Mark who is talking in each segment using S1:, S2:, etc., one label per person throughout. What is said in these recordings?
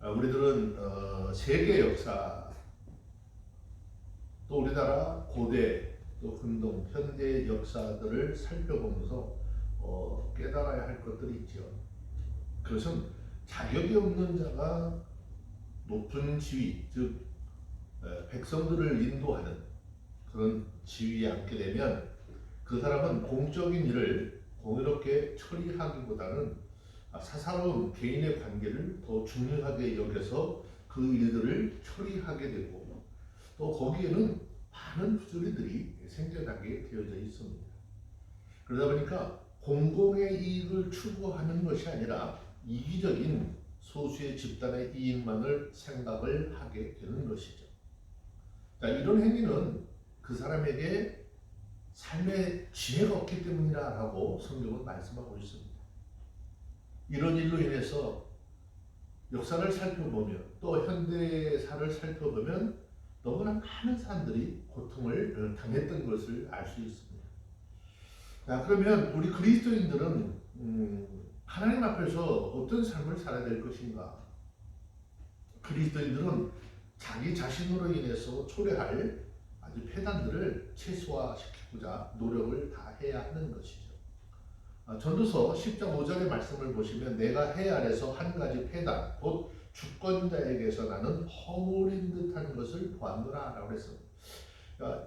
S1: 우리들은 세계 역사, 또 우리나라 고대, 또 근동, 현대 역사들을 살펴보면서 깨달아야 할 것들이 있죠. 그것은 자격이 없는 자가 높은 지위, 즉 백성들을 인도하는 그런 지위에 앉게 되면 그 사람은 공적인 일을 공의롭게 처리하기보다는 사사로운 개인의 관계를 더 중요하게 여겨서 그 일들을 처리하게 되고, 또 거기에는 많은 부조리들이 생겨나게 되어져 있습니다. 그러다 보니까 공공의 이익을 추구하는 것이 아니라 이기적인 소수의 집단의 이익만을 생각을 하게 되는 것이죠. 자, 이런 행위는 그 사람에게 삶의 지혜가 없기 때문이라고 성경은 말씀하고 있습니다. 이런 일로 인해서 역사를 살펴보면, 또 현대사를 살펴보면 너무나 많은 사람들이 고통을 당했던 것을 알 수 있습니다. 자, 그러면 우리 그리스도인들은 하나님 앞에서 어떤 삶을 살아야 될 것인가? 그리스도인들은 자기 자신으로 인해서 초래할 아주 폐단들을 최소화시키고자 노력을 다해야 하는 것이죠. 전도서 10장 5절의 말씀을 보시면 내가 해 아래서 한 가지 폐단, 곧 주권자에게서 나는 허물인 듯한 것을 보았노라 라고 했습니다.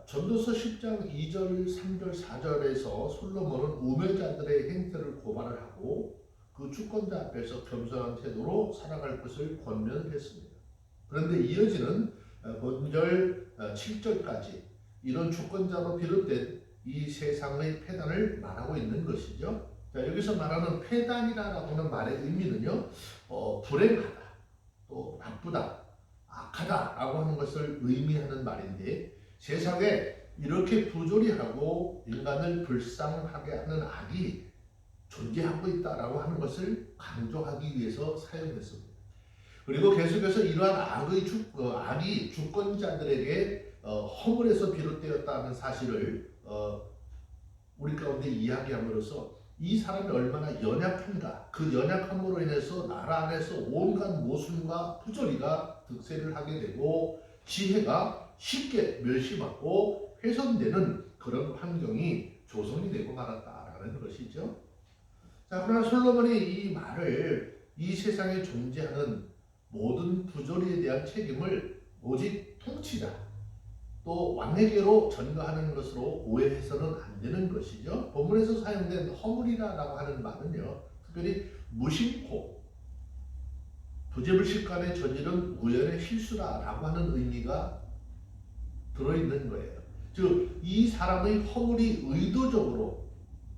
S1: 전도서 10장 2절, 3절, 4절에서 솔로몬은 우매자들의 행태를 고발을 하고 그 주권자 앞에서 겸손한 태도로 살아갈 것을 권면했습니다. 그런데 이어지는 본절 7절까지 이런 주권자로 비롯된 이 세상의 폐단을 말하고 있는 것이죠. 자, 여기서 말하는 폐단이라고 하는 말의 의미는요, 불행하다, 또 나쁘다, 악하다 라고 하는 것을 의미하는 말인데, 세상에 이렇게 부조리하고 인간을 불쌍하게 하는 악이 존재하고 있다라고 하는 것을 강조하기 위해서 사용했습니다. 그리고 계속해서 이러한 악이 주권자들에게 허물에서 비롯되었다는 사실을 우리 가운데 이야기함으로써 이 사람이 얼마나 연약한가, 그 연약함으로 인해서 나라 안에서 온갖 모순과 부조리가 득세를 하게 되고 지혜가 쉽게 멸시받고 훼손되는 그런 환경이 조성이 되고 말았다라는 것이죠. 자, 그러나 솔로몬이 이 말을 이 세상에 존재하는 모든 부조리에 대한 책임을 오직 통치자, 또 왕에게로 전가하는 것으로 오해해서는 안 되는 것이죠. 본문에서 사용된 허물이라고 하는 말은요, 특별히 무심코, 부재불식간의 저지른 우연의 실수라라고 하는 의미가 들어있는 거예요. 즉, 이 사람의 허물이 의도적으로,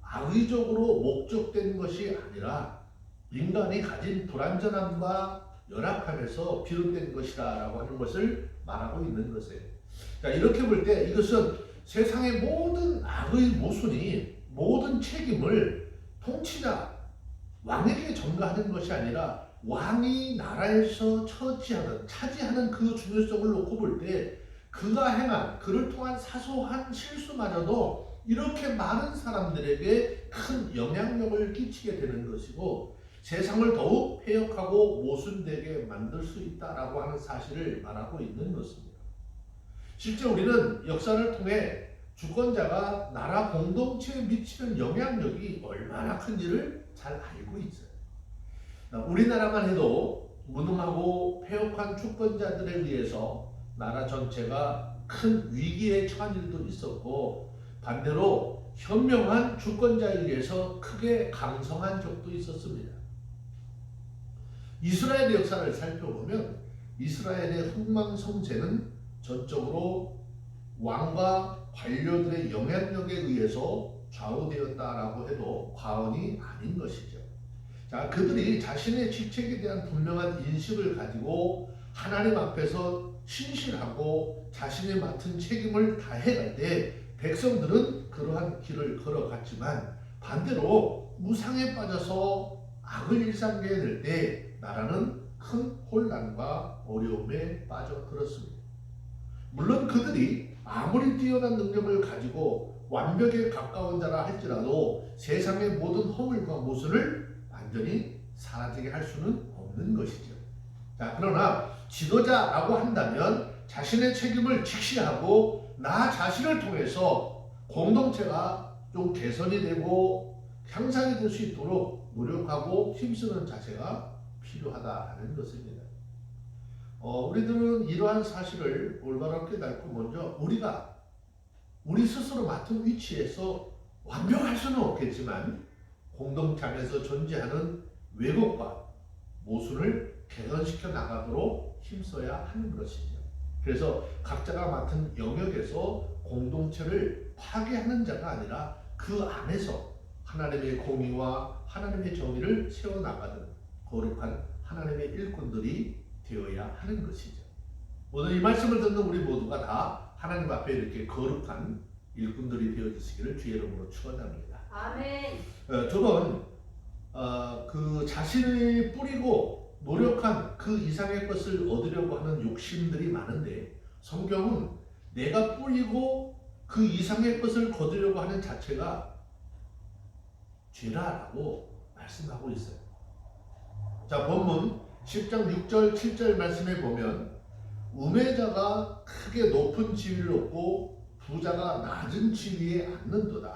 S1: 악의적으로 목적된 것이 아니라 인간이 가진 불완전함과 열악함에서 비롯된 것이다라고 하는 것을 말하고 있는 것이에요. 자, 이렇게 볼 때 이것은 세상의 모든 악의 모순이 모든 책임을 통치자, 왕에게 전가하는 것이 아니라 왕이 나라에서 차지하는 그 중요성을 놓고 볼 때 그가 행한, 그를 통한 사소한 실수마저도 이렇게 많은 사람들에게 큰 영향력을 끼치게 되는 것이고 세상을 더욱 폐역하고 모순되게 만들 수 있다라고 하는 사실을 말하고 있는 것입니다. 실제 우리는 역사를 통해 주권자가 나라 공동체에 미치는 영향력이 얼마나 큰지를 잘 알고 있어요. 우리나라만 해도 무능하고 폐역한 주권자들에 의해서 나라 전체가 큰 위기에 처한 일도 있었고, 반대로 현명한 주권자에 의해서 크게 강성한 적도 있었습니다. 이스라엘의 역사를 살펴보면 이스라엘의 흥망성쇠는 전적으로 왕과 관료들의 영향력에 의해서 좌우되었다라고 해도 과언이 아닌 것이죠. 자, 그들이 자신의 직책에 대한 분명한 인식을 가지고 하나님 앞에서 신실하고 자신이 맡은 책임을 다해갈 때 백성들은 그러한 길을 걸어갔지만, 반대로 무상에 빠져서 악을 일삼게 될 때 나라는 큰 혼란과 어려움에 빠져들었습니다. 물론 그들이 아무리 뛰어난 능력을 가지고 완벽에 가까운 자라 할지라도 세상의 모든 허물과 모순을 완전히 사라지게 할 수는 없는 것이죠. 자, 자, 그러나 지도자라고 한다면 자신의 책임을 직시하고 나 자신을 통해서 공동체가 좀 개선이 되고 향상이 될 수 있도록 노력하고 힘쓰는 자세가 필요하다는 것입니다. 우리들은 이러한 사실을 올바로 깨닫고 먼저 우리 스스로 맡은 위치에서 완벽할 수는 없겠지만 공동체 안에서 존재하는 왜곡과 모순을 개선시켜 나가도록 힘써야 하는 것이죠. 그래서 각자가 맡은 영역에서 공동체를 파괴하는 자가 아니라 그 안에서 하나님의 공의와 하나님의 정의를 세워나가는 거룩한 하나님의 일꾼들이 되어야 하는 것이죠. 오늘 이 말씀을 듣는 우리 모두가 다 하나님 앞에 이렇게 거룩한 일꾼들이 되어주시기를 주의 이름으로 축원합니다.
S2: 아멘.
S1: 저는 그 자신이 뿌리고 노력한 그 이상의 것을 얻으려고 하는 욕심들이 많은데 성경은 내가 뿌리고 그 이상의 것을 거두려고 하는 자체가 죄라라고 말씀하고 있어요. 자, 본문 10장 6절 7절 말씀에 보면 우매자가 크게 높은 지위를 얻고 부자가 낮은 지위에 앉는도다.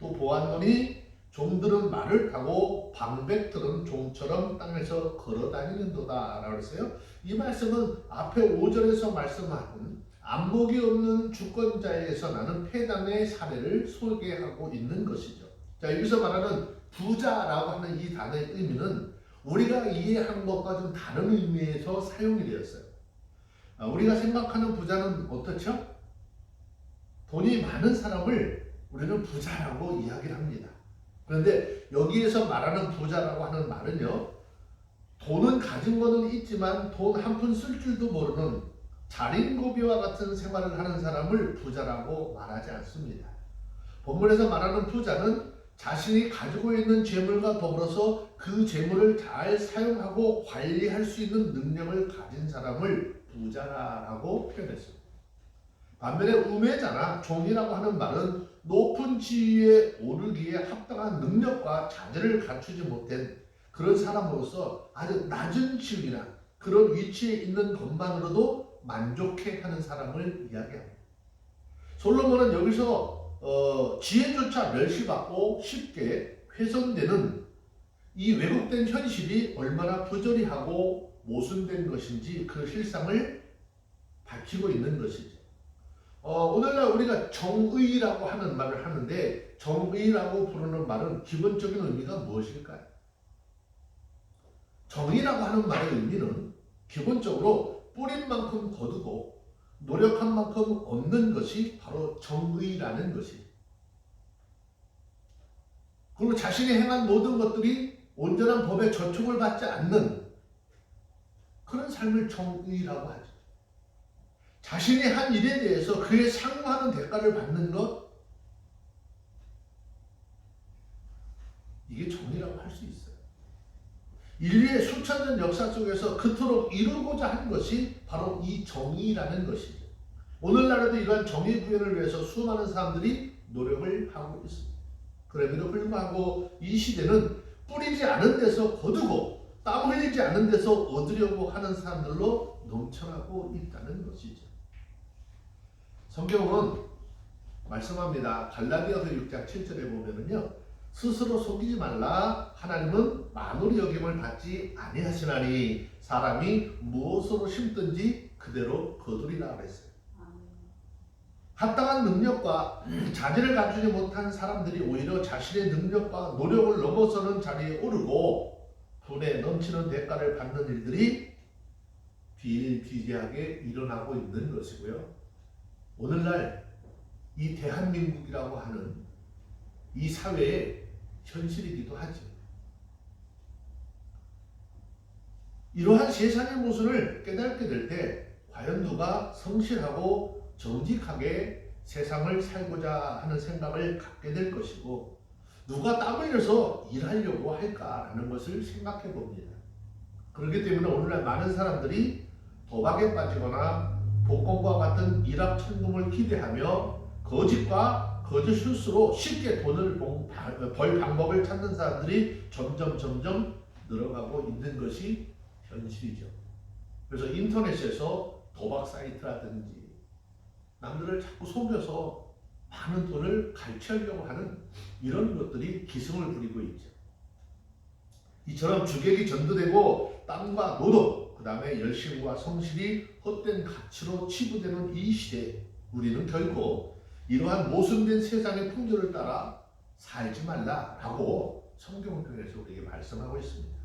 S1: 또 보았노니 종들은 말을 타고 방백들은 종처럼 땅에서 걸어다니는도다 라고 했어요. 이 말씀은 앞에 5절에서 말씀하는 안목이 없는 주권자에게서 나는 폐단의 사례를 소개하고 있는 것이죠. 자, 여기서 말하는 부자라고 하는 이 단어의 의미는 우리가 이해하는 것과 좀 다른 의미에서 사용이 되었어요. 우리가 생각하는 부자는 어떻죠? 돈이 많은 사람을 우리는 부자라고 이야기를 합니다. 그런데 여기에서 말하는 부자라고 하는 말은요, 돈은 가진 거는 있지만 돈 한 푼 쓸 줄도 모르는 자린고비와 같은 생활을 하는 사람을 부자라고 말하지 않습니다. 본문에서 말하는 부자는 자신이 가지고 있는 재물과 더불어서 그 재물을 잘 사용하고 관리할 수 있는 능력을 가진 사람을 부자라고 표현했습니다. 반면에 우매자나 종이라고 하는 말은 높은 지위에 오르기에 합당한 능력과 자질을 갖추지 못한 그런 사람으로서 아주 낮은 지위나 그런 위치에 있는 것만으로도 만족해하는 사람을 이야기합니다. 솔로몬은 여기서 지혜조차 멸시받고 쉽게 훼손되는 이 왜곡된 현실이 얼마나 부조리하고 모순된 것인지 그 실상을 밝히고 있는 것이죠. 오늘날 우리가 정의라고 하는 말을 하는데 정의라고 부르는 말은 기본적인 의미가 무엇일까요? 정의라고 하는 말의 의미는 기본적으로 뿌린 만큼 거두고 노력한 만큼 얻는 것이 바로 정의라는 것이죠. 그리고 자신이 행한 모든 것들이 온전한 법에 저촉을 받지 않는 그런 삶을 정의라고 하죠. 자신이 한 일에 대해서 그에 상응하는 대가를 받는 것, 이게 정의라고 할 수 있어요. 인류의 수천 년 역사 속에서 그토록 이루고자 한 것이 바로 이 정의라는 것이죠. 오늘날에도 이러한 정의 구현을 위해서 수많은 사람들이 노력을 하고 있습니다. 그럼에도 불구하고 이 시대는 뿌리지 않은 데서 거두고 땀 흘리지 않은 데서 얻으려고 하는 사람들로 넘쳐나고 있다는 것이죠. 성경은 말씀합니다. 갈라디아서 6장 7절에 보면은요, 스스로 속이지 말라. 하나님은 만홀히 여김을 받지 아니하시나니 사람이 무엇으로 심든지 그대로 거두리라 그랬어요. 합당한 능력과 자질을 갖추지 못한 사람들이 오히려 자신의 능력과 노력을 넘어서는 자리에 오르고 분에 넘치는 대가를 받는 일들이 비일비재하게 일어나고 있는 것이고요. 오늘날 이 대한민국이라고 하는 이 사회의 현실이기도 하죠. 이러한 세상의 모순을 깨닫게 될 때 과연 누가 성실하고 정직하게 세상을 살고자 하는 생각을 갖게 될 것이고 누가 땀 흘려서 일하려고 할까라는 것을 생각해 봅니다. 그렇기 때문에 오늘날 많은 사람들이 도박에 빠지거나 복권과 같은 일확천금을 기대하며 거짓과 거짓 실수로 쉽게 돈을 벌 방법을 찾는 사람들이 점점 늘어가고 있는 것이 현실이죠. 그래서 인터넷에서 도박 사이트라든지 남들을 자꾸 속여서 많은 돈을 갈취하려고 하는 이런 것들이 기승을 부리고 있죠. 이처럼 주객이 전도되고 땀과 노동, 그 다음에 열심과 성실이 헛된 가치로 치부되는 이 시대에 우리는 결코 이러한 모순된 세상의 풍조를 따라 살지 말라라고 성경통에서 우리에게 말씀하고 있습니다.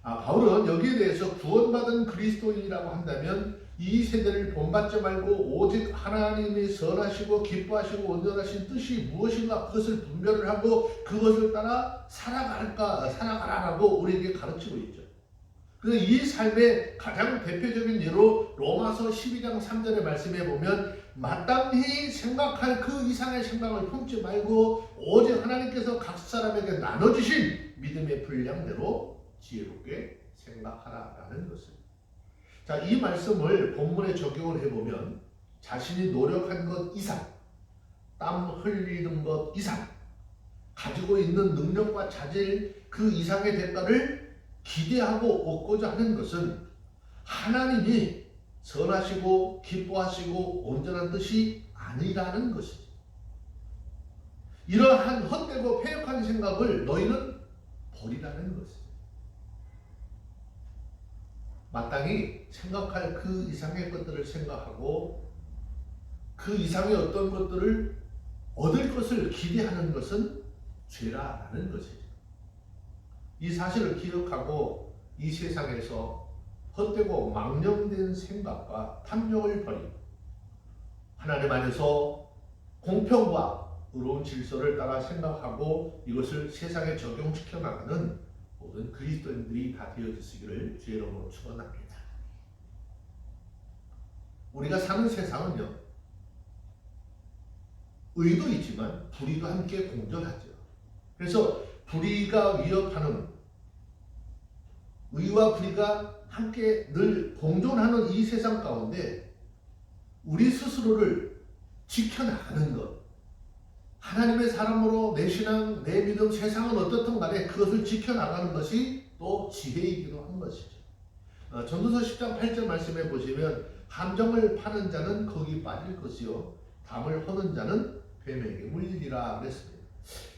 S1: 바울은 여기에 대해서 구원받은 그리스도인이라고 한다면 이 세대를 본받지 말고 오직 하나님이 선하시고 기뻐하시고 온전하신 뜻이 무엇인가 그것을 분별을 하고 그것을 따라 살아가라라고 우리에게 가르치고 있죠. 그래서 이 삶의 가장 대표적인 예로 로마서 12장 3절의 말씀에 보면 마땅히 생각할 그 이상의 생각을 품지 말고 오직 하나님께서 각 사람에게 나눠주신 믿음의 분량대로 지혜롭게 생각하라라는 것을. 자, 이 말씀을 본문에 적용을 해보면 자신이 노력한 것 이상, 땀 흘리는 것 이상, 가지고 있는 능력과 자질 그 이상의 대가를 기대하고 얻고자 하는 것은 하나님이 선하시고 기뻐하시고 온전한 뜻이 아니라는 것이죠. 이러한 헛되고 패역한 생각을 너희는 버리라는 것이죠. 마땅히 생각할 그 이상의 것들을 생각하고 그 이상의 어떤 것들을 얻을 것을 기대하는 것은 죄라라는 것이죠. 이 사실을 기억하고 이 세상에서 헛되고 망령된 생각과 탐욕을 버리고 하나님 안에서 공평과 의로운 질서를 따라 생각하고 이것을 세상에 적용시켜 나가는 모든 그리스도인들이 다 되어주시기를 주의 이름으로 축원합니다. 우리가 사는 세상은요, 의도 있지만 불의도 함께 공존하죠. 그래서 불의가 위협하는, 의와 불의가 함께 늘 공존하는 이 세상 가운데 우리 스스로를 지켜나가는 것, 하나님의 사람으로 내 신앙, 내 믿음, 세상은 어떻든 간에 그것을 지켜나가는 것이 또 지혜이기도 한 것이죠. 전도서 10장 8절 말씀에 보시면 함정을 파는 자는 거기 빠질 것이요 담을 허는 자는 뱀에게 물리리라 그랬습니다.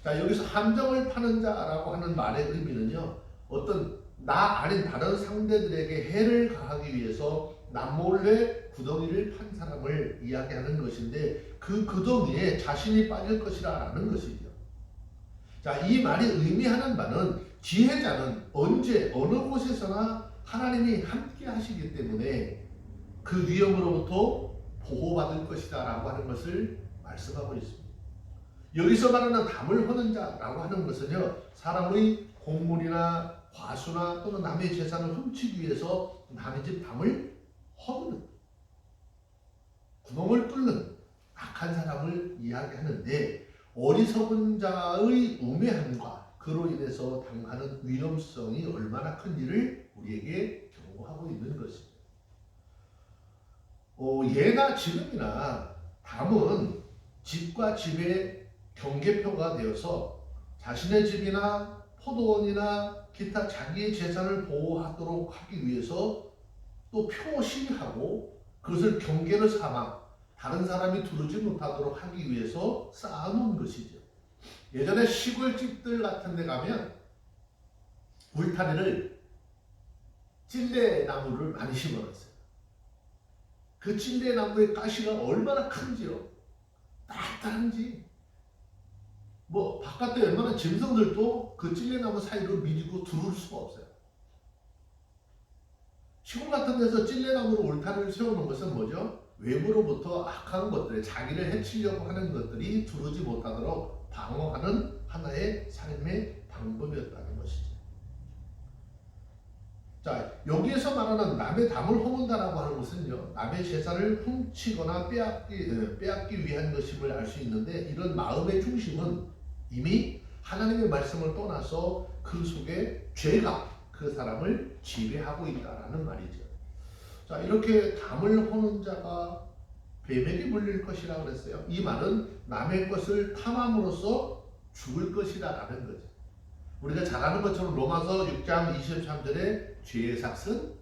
S1: 자, 여기서 함정을 파는 자라고 하는 말의 의미는요, 어떤 나 아닌 다른 상대들에게 해를 가하기 위해서 남몰래 구덩이를 판 사람을 이야기하는 것인데 그 구덩이에 자신이 빠질 것이라는 것이죠. 자, 이 말이 의미하는 바는 지혜자는 언제 어느 곳에서나 하나님이 함께 하시기 때문에 그 위험으로부터 보호받을 것이다 라고 하는 것을 말씀하고 있습니다. 여기서 말하는 담을 허는 자라고 하는 것은요, 사람의 곡물이나 과수나 또는 남의 재산을 훔치기 위해서 남의 집 담을 허무는, 구멍을 뚫는 악한 사람을 이야기하는데 어리석은 자의 우매함과 그로 인해서 당하는 위험성이 얼마나 큰지를 우리에게 경고하고 있는 것입니다. 예나 지금이나 담은 집과 집의 경계표가 되어서 자신의 집이나 포도원이나 기타 자기의 재산을 보호하도록 하기 위해서 또 표시하고 그것을 경계를 삼아 다른 사람이 두르지 못하도록 하기 위해서 쌓아놓은 것이죠. 예전에 시골집들 같은 데 가면 울타리를 찔레나무를 많이 심어놨어요. 그 찔레나무의 가시가 얼마나 큰지요. 딱딱한지. 바깥에 웬만한 짐승들도 그 찔레나무 사이로 밀고 들어올 수가 없어요. 시골 같은 데서 찔레나무로 울타리를 세우는 것은 뭐죠? 외부로부터 악한 것들, 자기를 해치려고 하는 것들이 들어오지 못하도록 방어하는 하나의 삶의 방법이었다는 것이죠. 자, 여기에서 말하는 남의 담을 허문다라고 하는 것은요, 남의 재산을 훔치거나 빼앗기 위한 것임을 알 수 있는데 이런 마음의 중심은 이미 하나님의 말씀을 떠나서 그 속에 죄가 그 사람을 지배하고 있다라는 말이죠. 자, 이렇게 담을 허는 자가 뱀에게 물릴 것이라고 그랬어요. 이 말은 남의 것을 탐함으로써 죽을 것이라는 거죠. 우리가 잘 아는 것처럼 로마서 6장 23절에 죄의 삭은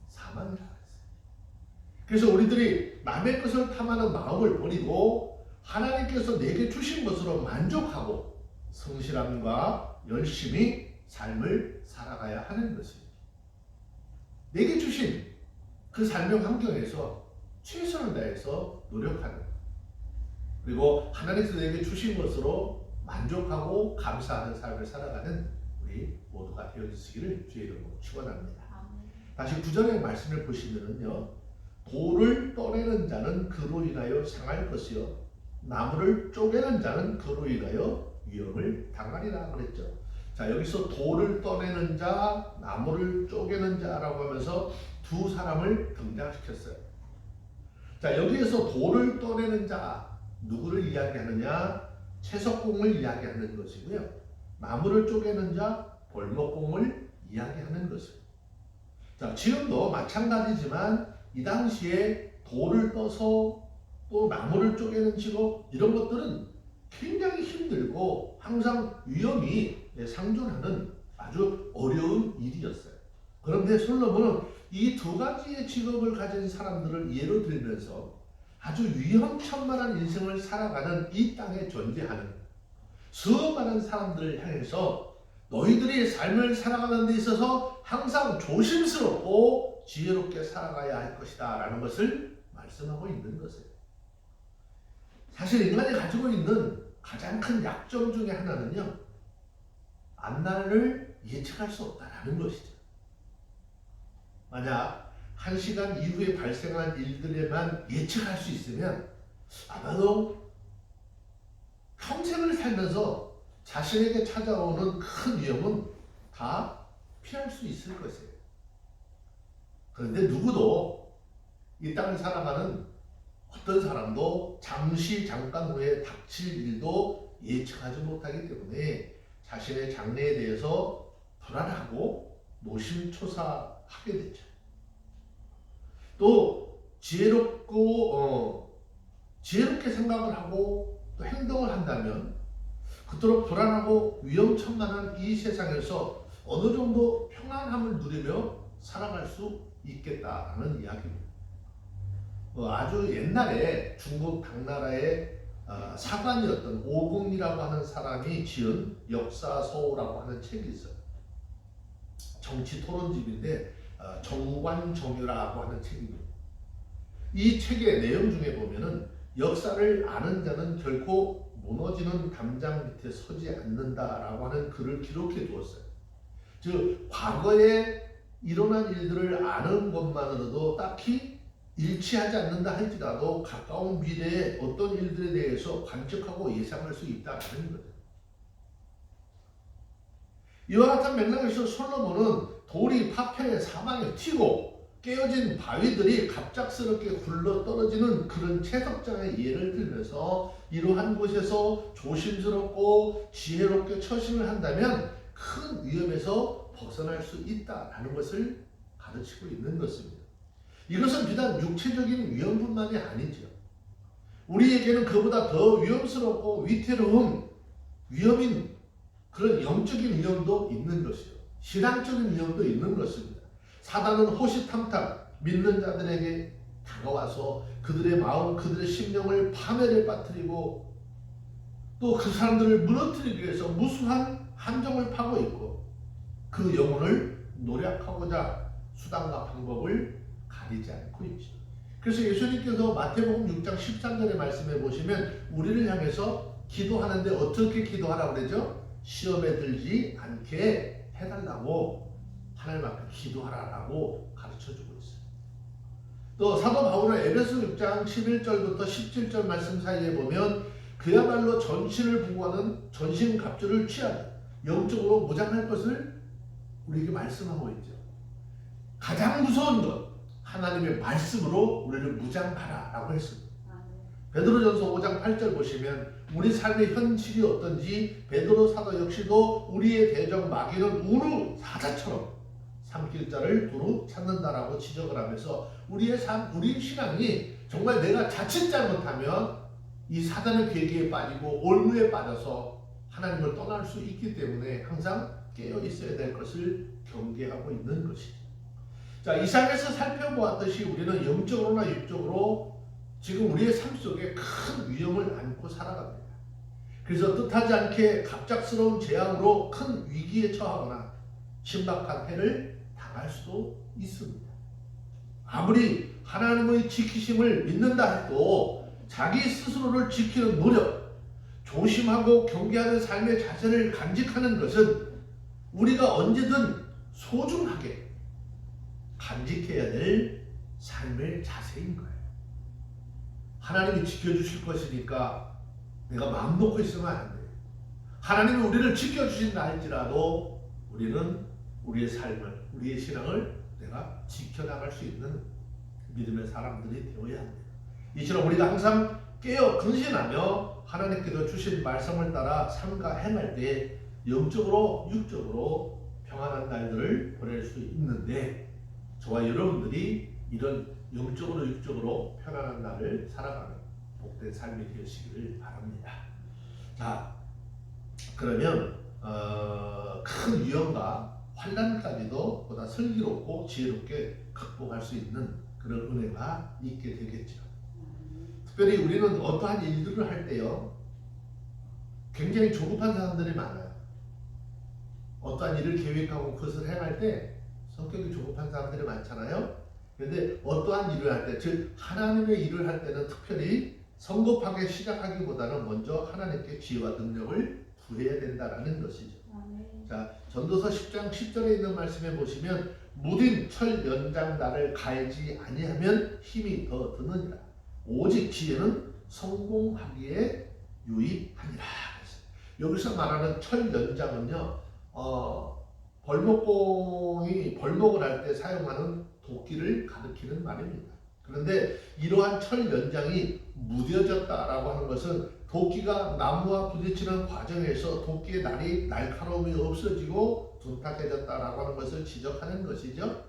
S1: 사망이라. 그래서 우리들이 남의 것을 탐하는 마음을 버리고 하나님께서 내게 주신 것으로 만족하고 성실함과 열심히 삶을 살아가야 하는 것입니다. 내게 주신 그 삶의 환경에서 최선을 다해서 노력하는, 그리고 하나님께서 내게 주신 것으로 만족하고 감사하는 삶을 살아가는 우리 모두가 되어주시기를 주의 이름으로 축원합니다. 다시 9절의 말씀을 보시면은요, 돌을 떠내는 자는 그로 인하여 상할 것이요 나무를 쪼개는 자는 그로 인하여 위험을 당하리라 그랬죠. 자, 여기서 돌을 떠내는 자, 나무를 쪼개는 자라고 하면서 두 사람을 등장시켰어요. 자, 여기에서 돌을 떠내는 자, 누구를 이야기하느냐? 채석공을 이야기하는 것이고요. 나무를 쪼개는 자, 벌목공을 이야기하는 것입니다. 자, 지금도 마찬가지지만 이 당시에 돌을 떠서 또 나무를 쪼개는 직업, 이런 것들은 굉장히 힘들고 항상 위험이 상존하는 아주 어려운 일이었어요. 그런데 솔로몬은 이 두 가지의 직업을 가진 사람들을 예로 들면서 아주 위험천만한 인생을 살아가는 이 땅에 존재하는 수많은 사람들을 향해서 너희들이 삶을 살아가는 데 있어서 항상 조심스럽고 지혜롭게 살아가야 할 것이다 라는 것을 말씀하고 있는 것이에요. 사실 인간이 가지고 있는 가장 큰 약점 중에 하나는요, 앞날을 예측할 수 없다라는 것이죠. 만약 1시간 이후에 발생한 일들에만 예측할 수 있으면 아마도 평생을 살면서 자신에게 찾아오는 큰 위험은 다 피할 수 있을 것이에요. 그런데 누구도 이 땅을 살아가는 어떤 사람도 잠깐 후에 닥칠 일도 예측하지 못하기 때문에 자신의 장래에 대해서 불안하고 노심초사하게 되죠. 또 지혜롭게 생각을 하고 또 행동을 한다면 그토록 불안하고 위험천만한 이 세상에서 어느 정도 평안함을 누리며 살아갈 수 있겠다라는 이야기입니다. 아주 옛날에 중국 당나라의 사관이었던 오공이라고 하는 사람이 지은 역사서라고 하는 책이 있어요. 정치 토론집인데 정관정유라고 하는 책입니다. 이 책의 내용 중에 보면은 역사를 아는 자는 결코 무너지는 담장 밑에 서지 않는다라고 하는 글을 기록해 두었어요. 즉 과거에 일어난 일들을 아는 것만으로도 딱히 일치하지 않는다 할지라도 가까운 미래의 어떤 일들에 대해서 관측하고 예상할 수 있다는 거죠. 이와 같은 맥락에서 솔로몬은 돌이 파편의 사방에 튀고 깨어진 바위들이 갑작스럽게 굴러 떨어지는 그런 채석장의 예를 들면서 이러한 곳에서 조심스럽고 지혜롭게 처신을 한다면 큰 위험에서 벗어날 수 있다는 것을 가르치고 있는 것입니다. 이것은 비단 육체적인 위험뿐만이 아니죠. 우리에게는 그보다 더 위험스럽고 위태로운 위험인 그런 영적인 위험도 있는 것이요. 신앙적인 위험도 있는 것입니다. 사단은 호시탐탐 믿는 자들에게 다가와서 그들의 마음, 그들의 심령을 파멸에 빠뜨리고 또 그 사람들을 무너뜨리기 위해서 무수한 함정을 파고 있고 그 영혼을 노력하고자 수단과 방법을 가리지 않고 있죠. 그래서 예수님께서 마태복음 6장 13절의 말씀에 보시면 우리를 향해서 기도하는데 어떻게 기도하라고 그러죠? 시험에 들지 않게 해달라고 하나님 앞에 기도하라고 가르쳐주고 있어요. 또 사도 바울은 에베소 6장 11절부터 17절 말씀 사이에 보면 그야말로 전신을 보호하는 전신갑주를 취하는 영적으로 무장할 것을 우리에게 말씀하고 있죠. 가장 무서운 것 하나님의 말씀으로 우리를 무장하라 라고 했습니다. 베드로전서 5장 8절 보시면 우리 삶의 현실이 어떤지 베드로 사도 역시도 우리의 대적 마귀는 우루 사자처럼 삼킬 자를 두루 찾는다라고 지적을 하면서 우리의 삶, 우리 신앙이 정말 내가 자칫 잘못하면 이 사단의 괴계에 빠지고 올무에 빠져서 하나님을 떠날 수 있기 때문에 항상 깨어 있어야 될 것을 경계하고 있는 것이죠. 자, 이상에서 살펴보았듯이 우리는 영적으로나 육적으로 지금 우리의 삶 속에 큰 위험을 안고 살아갑니다. 그래서 뜻하지 않게 갑작스러운 재앙으로 큰 위기에 처하거나 심각한 해를 당할 수도 있습니다. 아무리 하나님의 지키심을 믿는다 해도 자기 스스로를 지키는 노력, 조심하고 경계하는 삶의 자세를 간직하는 것은 우리가 언제든 소중하게 간직해야 될 삶의 자세인 거예요. 하나님이 지켜주실 것이니까 내가 마음 놓고 있으면 안 돼요. 하나님이 우리를 지켜주신다 할지라도 우리는 우리의 삶을, 우리의 신앙을 내가 지켜나갈 수 있는 믿음의 사람들이 되어야 합니다. 이처럼 우리가 항상 깨어 근신하며 하나님께서 주신 말씀을 따라 삶과 행할 때 영적으로 육적으로 평안한 날들을 보낼 수 있는데 저와 여러분들이 이런 영적으로 육적으로 편안한 날을 살아가는 복된 삶이 되시기를 바랍니다. 자, 그러면 큰 위험과 환난까지도 보다 슬기롭고 지혜롭게 극복할 수 있는 그런 은혜가 있게 되겠죠. 특별히 우리는 어떠한 일들을 할 때요, 굉장히 조급한 사람들이 많아요. 어떠한 일을 계획하고 그것을 행할 때 성격이 조급한 사람들이 많잖아요. 그런데 어떠한 일을 할 때, 즉 하나님의 일을 할 때는 특별히 성급하게 시작하기보다는 먼저 하나님께 지혜와 능력을 구해야 된다라는 것이죠. 자, 전도서 10장 10절에 있는 말씀에 보시면 무딘 철 연장 나를 갈지 아니하면 힘이 더 드느니라. 오직 지혜는 성공하기에 유익하니라. 여기서 말하는 철 연장은요, 벌목공이 벌목을 할 때 사용하는 도끼를 가리키는 말입니다. 그런데 이러한 철 연장이 무뎌졌다라고 하는 것은 도끼가 나무와 부딪히는 과정에서 도끼의 날카로움이 없어지고 둔탁해졌다라고 하는 것을 지적하는 것이죠.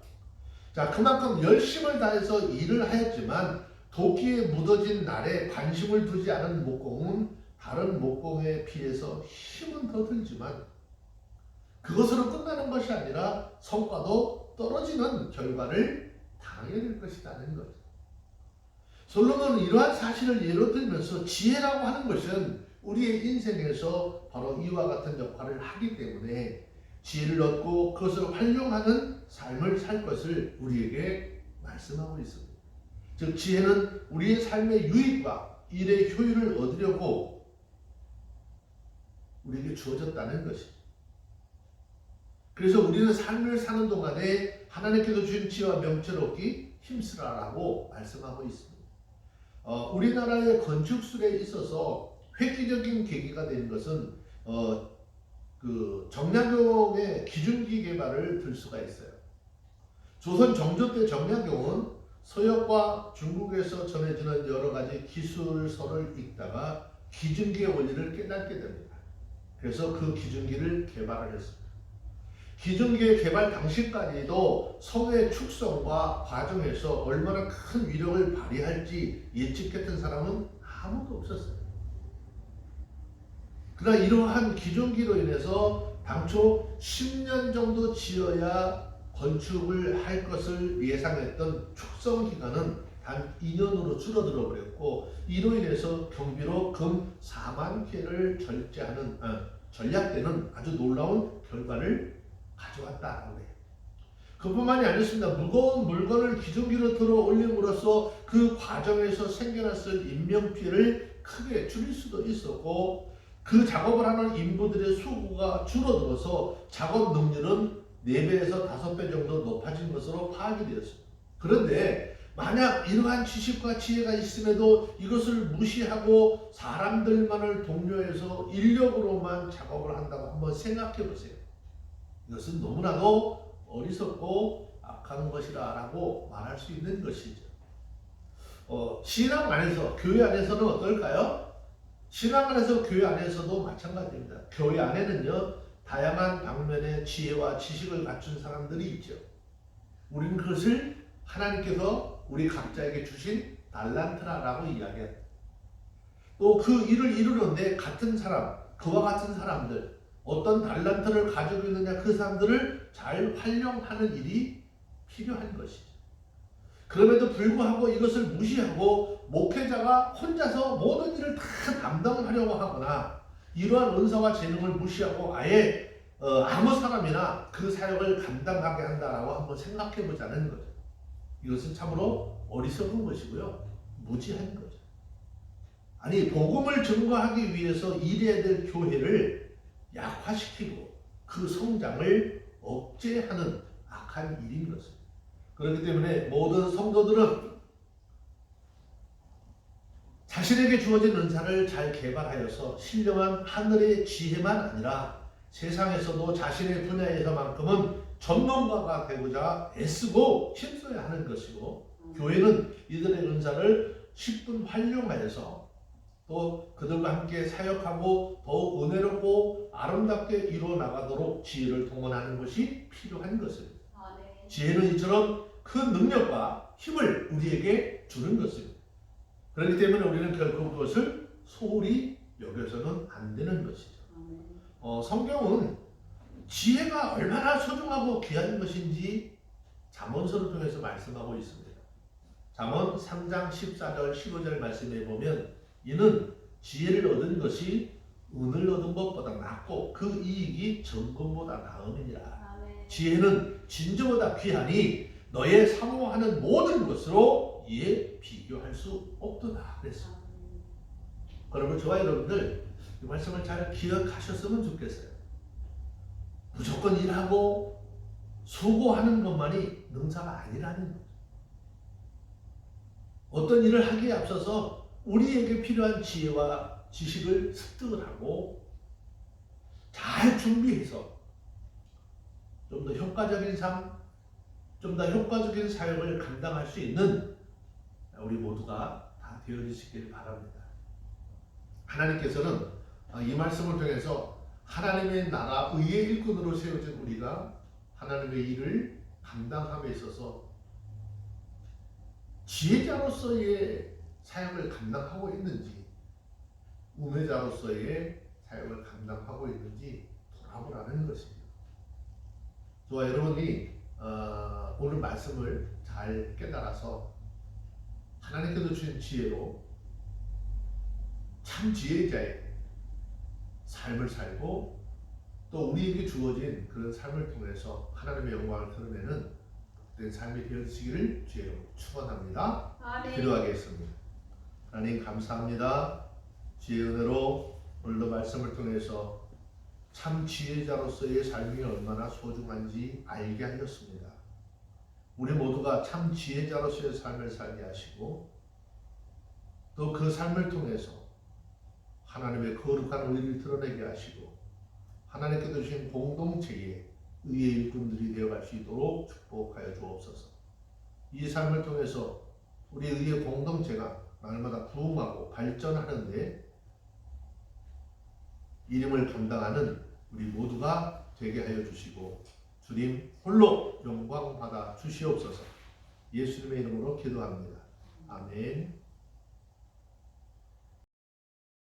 S1: 자, 그만큼 열심을 다해서 일을 하였지만 도끼에 묻어진 날에 관심을 두지 않은 목공은 다른 목공에 비해서 힘은 더 들지만 그것으로 끝나는 것이 아니라 성과도 떨어지는 결과를 당하게 될 것이라는 거죠. 솔로몬은 이러한 사실을 예로 들면서 지혜라고 하는 것은 우리의 인생에서 바로 이와 같은 역할을 하기 때문에 지혜를 얻고 그것을 활용하는 삶을 살 것을 우리에게 말씀하고 있습니다. 즉 지혜는 우리의 삶의 유익과 일의 효율을 얻으려고 우리에게 주어졌다는 것이죠. 그래서 우리는 삶을 사는 동안에 하나님께서 주신 지혜와 명철을 얻기 힘쓰라라고 말씀하고 있습니다. 우리나라의 건축술에 있어서 획기적인 계기가 된 것은 정약용의 기중기 개발을 들 수가 있어요. 조선 정조 때 정약용은 서역과 중국에서 전해지는 여러 가지 기술서를 읽다가 기중기의 원리를 깨닫게 됩니다. 그래서 그 기중기를 개발을 했습니다. 기중기의 개발 당시까지도 성의 축성과 과정에서 얼마나 큰 위력을 발휘할지 예측했던 사람은 아무도 없었어요. 그러나 이러한 기중기로 인해서 당초 10년 정도 지어야 건축을 할 것을 예상했던 축성 기간은 단 2년으로 줄어들어 버렸고 이로 인해서 경비로 금 4만 개를 절약되는 아주 놀라운 결과를 가져왔다라고 해요. 그뿐만이 아니었습니다. 무거운 물건을 기중기로 들어 올림으로써 그 과정에서 생겨났을 인명피해를 크게 줄일 수도 있었고 그 작업을 하는 인부들의 수고가 줄어들어서 작업 능률은 4배에서 5배 정도 높아진 것으로 파악이 되었습니다. 그런데 만약 이러한 지식과 지혜가 있음에도 이것을 무시하고 사람들만을 독려해서 인력으로만 작업을 한다고 한번 생각해 보세요. 이것은 너무나도 어리석고 악한 것이라고 말할 수 있는 것이죠. 신앙 안에서, 교회 안에서는 어떨까요? 신앙 안에서, 교회 안에서도 마찬가지입니다. 교회 안에는요, 다양한 방면의 지혜와 지식을 갖춘 사람들이 있죠. 우리는 그것을 하나님께서 우리 각자에게 주신 달란트라고 이야기합니다. 또 그 일을 이루는데 같은 사람, 그와 같은 사람들, 어떤 달란트를 가지고 있느냐 그 사람들을 잘 활용하는 일이 필요한 것이죠. 그럼에도 불구하고 이것을 무시하고 목회자가 혼자서 모든 일을 다 담당하려고 하거나 이러한 은사와 재능을 무시하고 아예 아무 사람이나 그 사역을 감당하게 한다라고 한번 생각해 보자는 거죠. 이것은 참으로 어리석은 것이고요. 무지한 거죠. 아니 복음을 증거하기 위해서 일해야 될 교회를 약화시키고 그 성장을 억제하는 악한 일인 것입니다. 그렇기 때문에 모든 성도들은 자신에게 주어진 은사를 잘 개발하여서 신령한 하늘의 지혜만 아니라 세상에서도 자신의 분야에서만큼은 전문가가 되고자 애쓰고 힘써야 하는 것이고 교회는 이들의 은사를 10분 활용하여서 또 그들과 함께 사역하고 더욱 은혜롭고 아름답게 이루어 나가도록 지혜를 동원하는 것이 필요한 것입니다. 지혜는 이처럼 큰 능력과 힘을 우리에게 주는 것입니다. 그렇기 때문에 우리는 결코 그것을 소홀히 여겨서는 안 되는 것이죠. 성경은 지혜가 얼마나 소중하고 귀한 것인지 잠언서를 통해서 말씀하고 있습니다. 잠언 3장 14절 15절 말씀에 보면 이는 지혜를 얻은 것이 은을 얻은 것보다 낫고 그 이익이 정금보다 나음이니라. 지혜는 진주보다 귀하니 너의 사모하는 모든 것으로 이에 비교할 수 없도다 그랬습니다. 그러면 저와 여러분들 이 말씀을 잘 기억하셨으면 좋겠어요. 무조건 일하고 수고하는 것만이 능사가 아니라는 거죠. 어떤 일을 하기에 앞서서 우리에게 필요한 지혜와 지식을 습득을 하고 잘 준비해서 좀 더 효과적인 삶, 좀 더 효과적인 사역을 감당할 수 있는 우리 모두가 다 되어주시길 바랍니다. 하나님께서는 이 말씀을 통해서 하나님의 나라 의의 일꾼으로 세워진 우리가 하나님의 일을 감당함에 있어서 지혜자로서의 사역을 감당하고 있는지 우매자로서의 사역을 감당하고 있는지 돌아보라는 것입니다. 저와 여러분이 오늘 말씀을 잘 깨달아서 하나님께서 주신 지혜로 참 지혜자의 삶을 살고 또 우리에게 주어진 그런 삶을 통해서 하나님의 영광을 드러내는 내 삶이 되어지기를 주의로 축원합니다. 기도하겠습니다. 하나님 감사합니다. 주의 은혜로 오늘도 말씀을 통해서 참 지혜자로서의 삶이 얼마나 소중한지 알게 하셨습니다. 우리 모두가 참 지혜자로서의 삶을 살게 하시고 또 그 삶을 통해서 하나님의 거룩한 의를 드러내게 하시고 하나님께서 주신 공동체의 의의 일꾼들이 되어갈 수 있도록 축복하여 주옵소서. 이 삶을 통해서 우리 의의 공동체가 날마다 부흥하고 발전하는데 이름을 감당하는 우리 모두가 되게 하여 주시고 주님 홀로 영광 받아 주시옵소서. 예수님의 이름으로 기도합니다. 아멘.